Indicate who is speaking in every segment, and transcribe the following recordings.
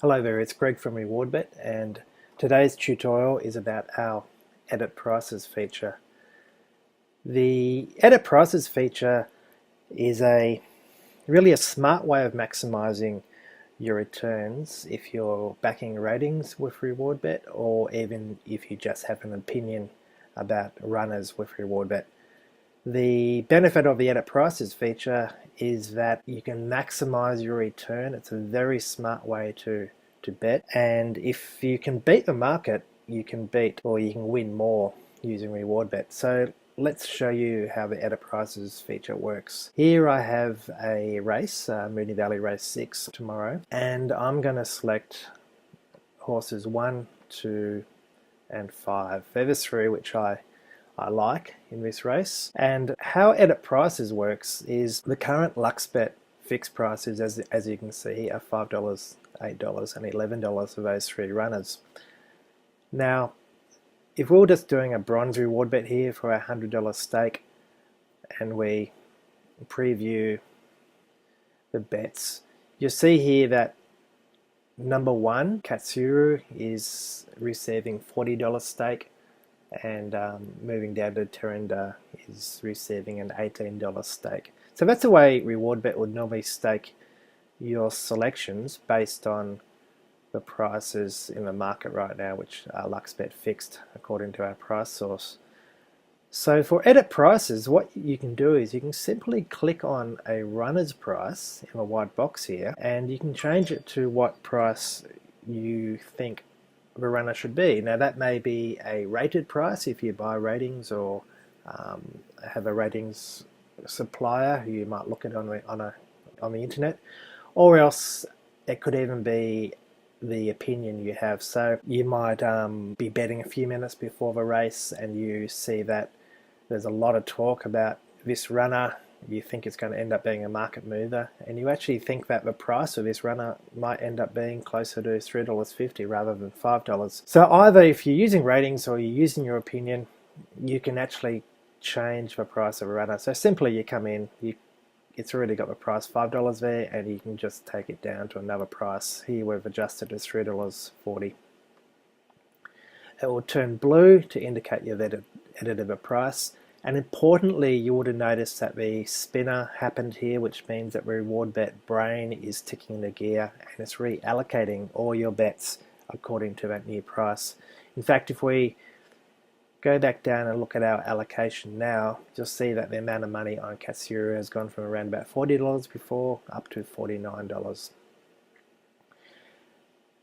Speaker 1: Hello there, it's Greg from RewardBet, and today's tutorial is about our Edit Prices feature. The Edit Prices feature is really a smart way of maximizing your returns if you're backing ratings with RewardBet, or even if you just have an opinion about runners with RewardBet. The benefit of the Edit Prices feature is that you can maximize your return. It's a very smart way to bet, and if you can beat the market, you can beat or you can win more using RewardBet. So let's show you how the Edit Prices feature works. Here I have a race, Moonee Valley Race 6 tomorrow, and I'm going to select horses 1, 2 and 5. They're the three which I like in this race. And how Edit Prices works is the current LuxBet fixed prices, as you can see, are $5, $8 and $11 for those three runners. Now, if we were just doing a bronze reward bet here for our $100 stake and we preview the bets, you'll see here that number 1, Katsuru, is receiving $40 stake, and moving down to Terenda is receiving an $18 stake. So that's the way RewardBet would normally stake your selections based on the prices in the market right now, which are LuxBet fixed according to our price source. So for Edit Prices, what you can do is you can simply click on a runner's price in a white box here, and you can change it to what price you think the runner should be. Now that may be a rated price if you buy ratings, or have a ratings supplier who you might look at on the internet, or else it could even be the opinion you have. So you might be betting a few minutes before the race and you see that there's a lot of talk about this runner. You think it's going to end up being a market mover, and you actually think that the price of this runner might end up being closer to $3.50 rather than $5. So either if you're using ratings or you're using your opinion, you can actually change the price of a runner. So simply you come in, it's already got the price $5 there, and you can just take it down to another price. Here we've adjusted to $3.40. It will turn blue to indicate you've edited a price. And importantly, you would have noticed that the spinner happened here, which means that RewardBet brain is ticking the gear and it's reallocating all your bets according to that new price. In fact, if we go back down and look at our allocation now, you'll see that the amount of money on Katsuru has gone from around about $40 before up to $49.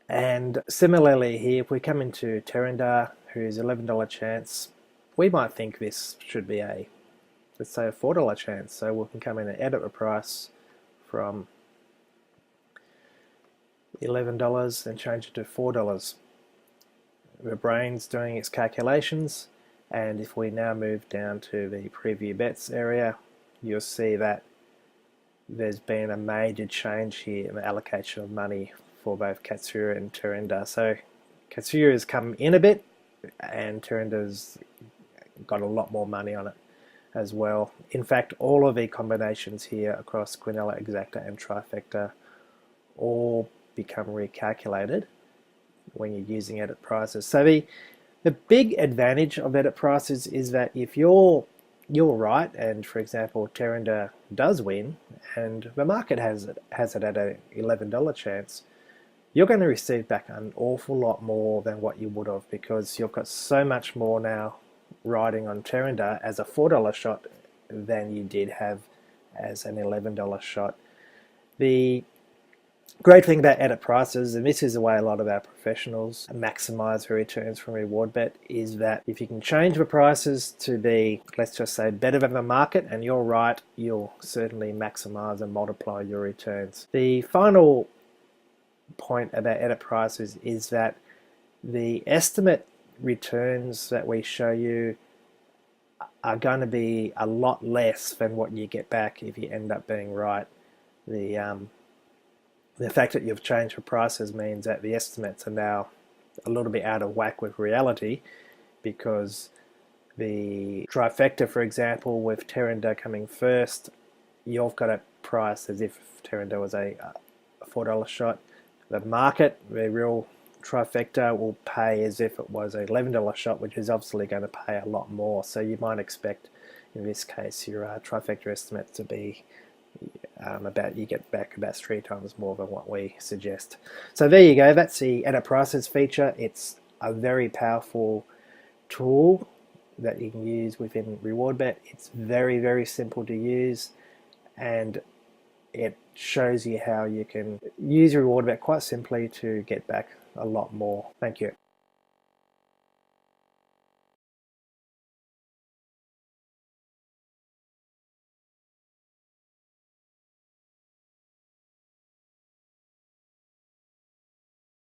Speaker 1: And similarly here, if we come into Terenda, who's $11 chance, we might think this should be let's say a $4 chance. So we can come in and edit the price from $11 and change it to $4. The brain's doing its calculations, and if we now move down to the preview bets area, you'll see that there's been a major change here in the allocation of money for both Katsura and Terenda. So Katsura has come in a bit, and Terenda's got a lot more money on it as well. In fact, all of the combinations here across Quinella, Exacta and Trifecta all become recalculated when you're using Edit Prices. So the big advantage of Edit Prices is that if you're right, and for example Terenda does win and the market has it at an $11 chance, you're going to receive back an awful lot more than what you would have, because you've got so much more now riding on Terenda as a $4 shot than you did have as an $11 shot. The great thing about Edit Prices, and this is the way a lot of our professionals maximize their returns from RewardBet, is that if you can change the prices to be, let's just say, better than the market, and you're right, you'll certainly maximize and multiply your returns. The final point about Edit Prices is that the estimate returns that we show you are going to be a lot less than what you get back if you end up being right. The fact that you've changed the prices means that the estimates are now a little bit out of whack with reality, because the trifecta, for example, with Terenda coming first, you've got it priced as if Terenda was a $4 shot. the market, the real trifecta, will pay as if it was an $11 shot, which is obviously going to pay a lot more. So you might expect, in this case, your trifecta estimate to be you get back about 3 times more than what we suggest. So there you go. That's the edit prices feature. It's a very powerful tool that you can use within RewardBet. It's very, very simple to use, and it shows you how you can use RewardBet quite simply to get back a lot more. Thank you.